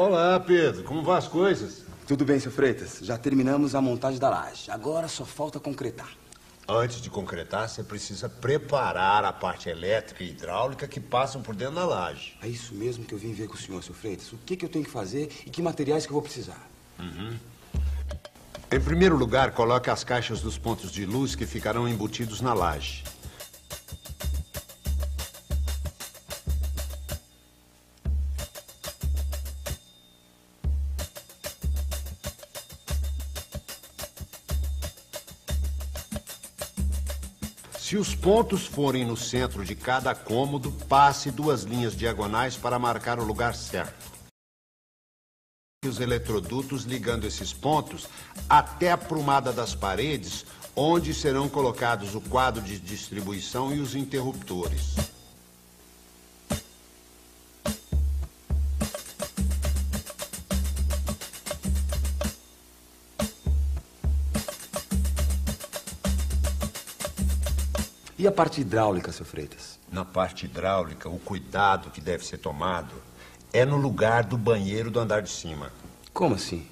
Olá, Pedro. Como vão as coisas? Tudo bem, seu Freitas. Já terminamos a montagem da laje. Agora só falta concretar. Antes de concretar, você precisa preparar a parte elétrica e hidráulica que passam por dentro da laje. É isso mesmo que eu vim ver com o senhor, seu Freitas. O que eu tenho que fazer e que materiais que eu vou precisar? Em primeiro lugar, coloque as caixas dos pontos de luz que ficarão embutidos na laje. Se os pontos forem no centro de cada cômodo, passe 2 linhas diagonais para marcar o lugar certo. Os eletrodutos ligando esses pontos até a prumada das paredes, onde serão colocados o quadro de distribuição e os interruptores. E a parte hidráulica, seu Freitas? Na parte hidráulica, o cuidado que deve ser tomado é no lugar do banheiro do andar de cima. Como assim?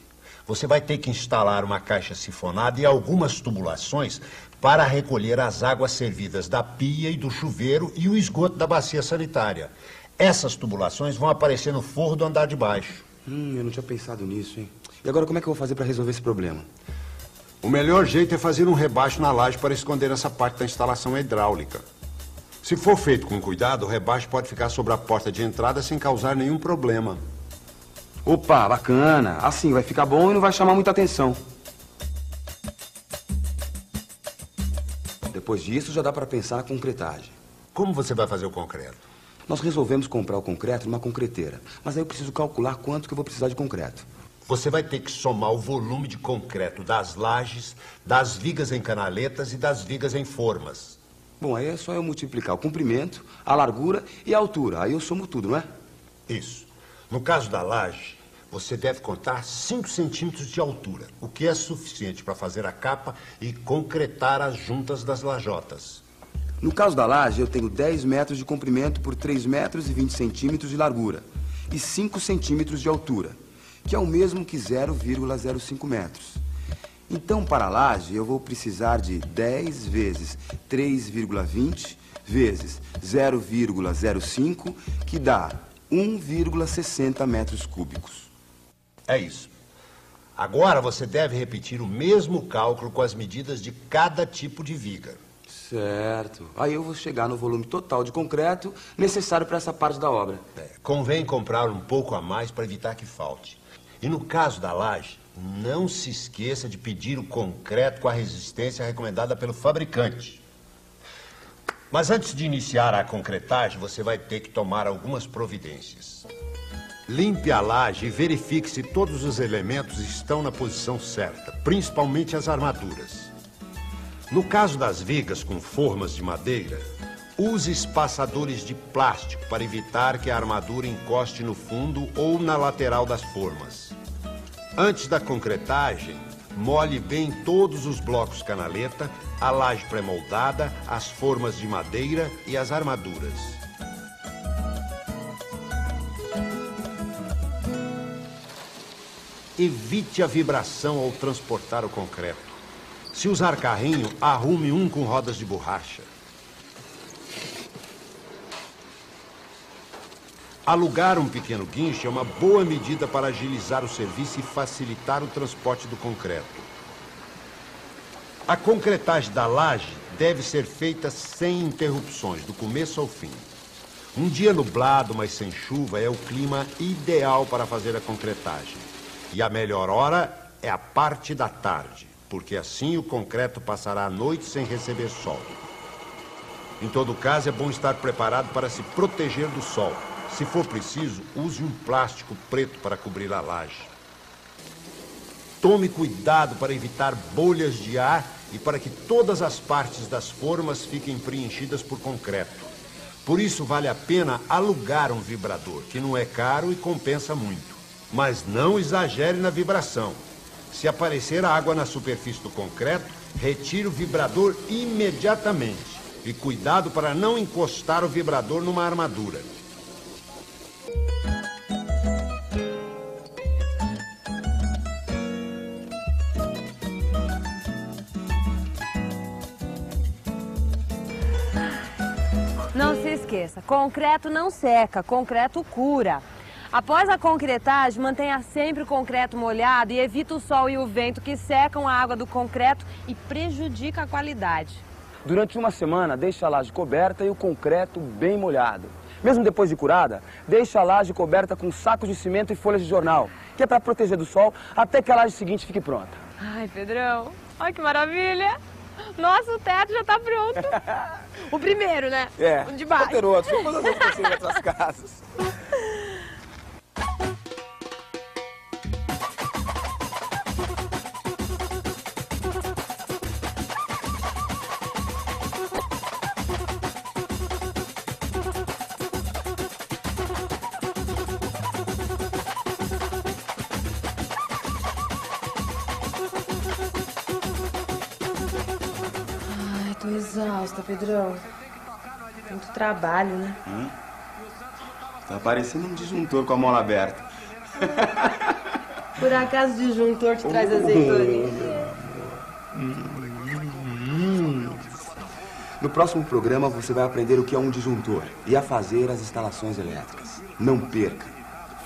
Você vai ter que instalar uma caixa sifonada e algumas tubulações para recolher as águas servidas da pia e do chuveiro e o esgoto da bacia sanitária. Essas tubulações vão aparecer no forro do andar de baixo. Eu não tinha pensado nisso, hein? E agora como é que eu vou fazer para resolver esse problema? O melhor jeito é fazer um rebaixo na laje para esconder essa parte da instalação hidráulica. Se for feito com cuidado, o rebaixo pode ficar sobre a porta de entrada sem causar nenhum problema. Opa, bacana. Assim vai ficar bom e não vai chamar muita atenção. Depois disso, já dá para pensar na concretagem. Como você vai fazer o concreto? Nós resolvemos comprar o concreto numa concreteira. Mas aí eu preciso calcular quanto que eu vou precisar de concreto. Você vai ter que somar o volume de concreto das lajes, das vigas em canaletas e das vigas em formas. Bom, aí é só eu multiplicar o comprimento, a largura e a altura. Aí eu somo tudo, não é? Isso. No caso da laje, você deve contar 5 centímetros de altura, o que é suficiente para fazer a capa e concretar as juntas das lajotas. No caso da laje, eu tenho 10 metros de comprimento por 3 metros e 20 centímetros de largura e 5 centímetros de altura, que é o mesmo que 0,05 metros. Então, para a laje, eu vou precisar de 10 vezes 3,20 vezes 0,05, que dá 1,60 metros cúbicos. É isso. Agora você deve repetir o mesmo cálculo com as medidas de cada tipo de viga. Certo. Aí eu vou chegar no volume total de concreto necessário para essa parte da obra. Convém comprar um pouco a mais para evitar que falte. E no caso da laje, não se esqueça de pedir o concreto com a resistência recomendada pelo fabricante. Mas antes de iniciar a concretagem, você vai ter que tomar algumas providências. Limpe a laje e verifique se todos os elementos estão na posição certa, principalmente as armaduras. No caso das vigas com formas de madeira, use espaçadores de plástico para evitar que a armadura encoste no fundo ou na lateral das formas. Antes da concretagem, molhe bem todos os blocos canaleta, a laje pré-moldada, as formas de madeira e as armaduras. Evite a vibração ao transportar o concreto. Se usar carrinho, arrume um com rodas de borracha. Alugar um pequeno guincho é uma boa medida para agilizar o serviço e facilitar o transporte do concreto. A concretagem da laje deve ser feita sem interrupções, do começo ao fim. Um dia nublado, mas sem chuva, é o clima ideal para fazer a concretagem. E a melhor hora é a parte da tarde, porque assim o concreto passará a noite sem receber sol. Em todo caso, é bom estar preparado para se proteger do sol. Se for preciso, use um plástico preto para cobrir a laje. Tome cuidado para evitar bolhas de ar e para que todas as partes das formas fiquem preenchidas por concreto. Por isso, vale a pena alugar um vibrador, que não é caro e compensa muito. Mas não exagere na vibração. Se aparecer água na superfície do concreto, retire o vibrador imediatamente. E cuidado para não encostar o vibrador numa armadura. esqueça, concreto não seca, concreto cura. Após a concretagem, mantenha sempre o concreto molhado e evite o sol e o vento que secam a água do concreto e prejudica a qualidade. Durante uma semana, deixe a laje coberta e o concreto bem molhado. Mesmo depois de curada, deixe a laje coberta com sacos de cimento e folhas de jornal, que é para proteger do sol até que a laje seguinte fique pronta. Ai, Pedrão, olha que maravilha! Nossa, o teto já tá pronto. O primeiro, né? É, o de baixo. Vou ter outro, vou fazer assim em outras casas. Tô exausta, Pedrão. Muito trabalho, né? Tá parecendo um disjuntor com a mola aberta. Por acaso o disjuntor te traz azeitoninha? No próximo programa você vai aprender o que é um disjuntor e a fazer as instalações elétricas. Não perca.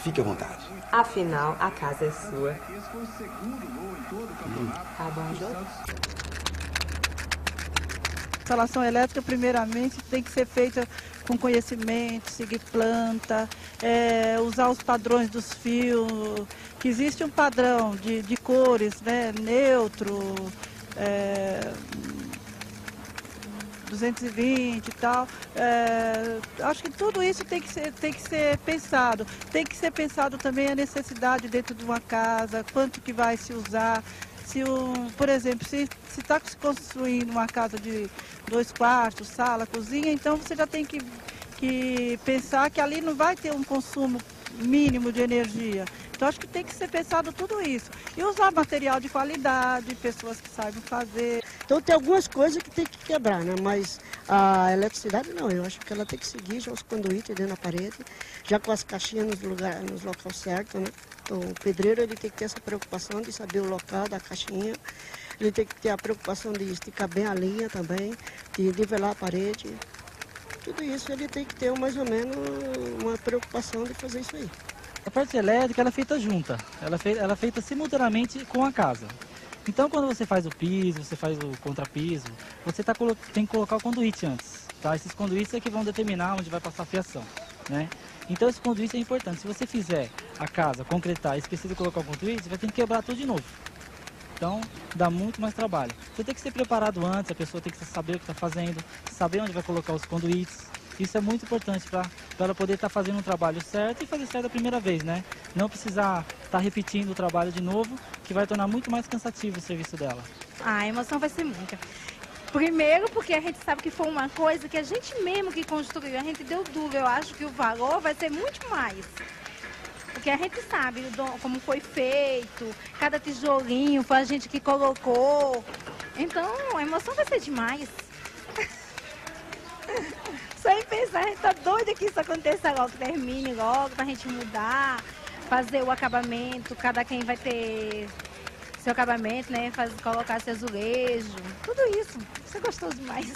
Fique à vontade. Afinal, a casa é sua. Tá bom, Jô? A instalação elétrica, primeiramente, tem que ser feita com conhecimento, seguir planta, usar os padrões dos fios, que existe um padrão de cores, né, neutro, 220 e tal. Acho que tudo isso tem que ser pensado. Tem que ser pensado também a necessidade dentro de uma casa, quanto que vai se usar. Por exemplo, se está se construindo uma casa de 2 quartos, sala, cozinha, então você já tem que pensar que ali não vai ter um consumo mínimo de energia. Então acho que tem que ser pensado tudo isso. E usar material de qualidade, pessoas que saibam fazer. Então tem algumas coisas que tem que quebrar, né? Mas a eletricidade não, eu acho que ela tem que seguir já os conduítes dentro da parede, já com as caixinhas nos locais certos, né? Então o pedreiro ele tem que ter essa preocupação de saber o local da caixinha, ele tem que ter a preocupação de esticar bem a linha também, de nivelar a parede. Tudo isso ele tem que ter mais ou menos uma preocupação de fazer isso aí. A parte elétrica ela é feita junta, ela é feita simultaneamente com a casa. Então quando você faz o piso, você faz o contrapiso, você tem que colocar o conduíte antes. Tá? Esses conduítes é que vão determinar onde vai passar a fiação. Né? Então esse conduíte é importante. Se você fizer a casa, concretar e esquecer de colocar o conduíte, você vai ter que quebrar tudo de novo. Então dá muito mais trabalho. Você tem que ser preparado antes, a pessoa tem que saber o que está fazendo, saber onde vai colocar os conduítes. Isso é muito importante para ela poder estar fazendo um trabalho certo e fazer certo a primeira vez, né? Não precisar estar repetindo o trabalho de novo, que vai tornar muito mais cansativo o serviço dela. A emoção vai ser muita. Primeiro porque a gente sabe que foi uma coisa que a gente mesmo que construiu, a gente deu duro. Eu acho que o valor vai ser muito mais. Porque a gente sabe como foi feito, cada tijolinho foi a gente que colocou. Então a emoção vai ser demais. Só em pensar, a gente tá doida que isso aconteça logo, que termine logo, pra gente mudar, fazer o acabamento, cada quem vai ter seu acabamento, né? Colocar seu azulejo, tudo isso. Isso é gostoso demais.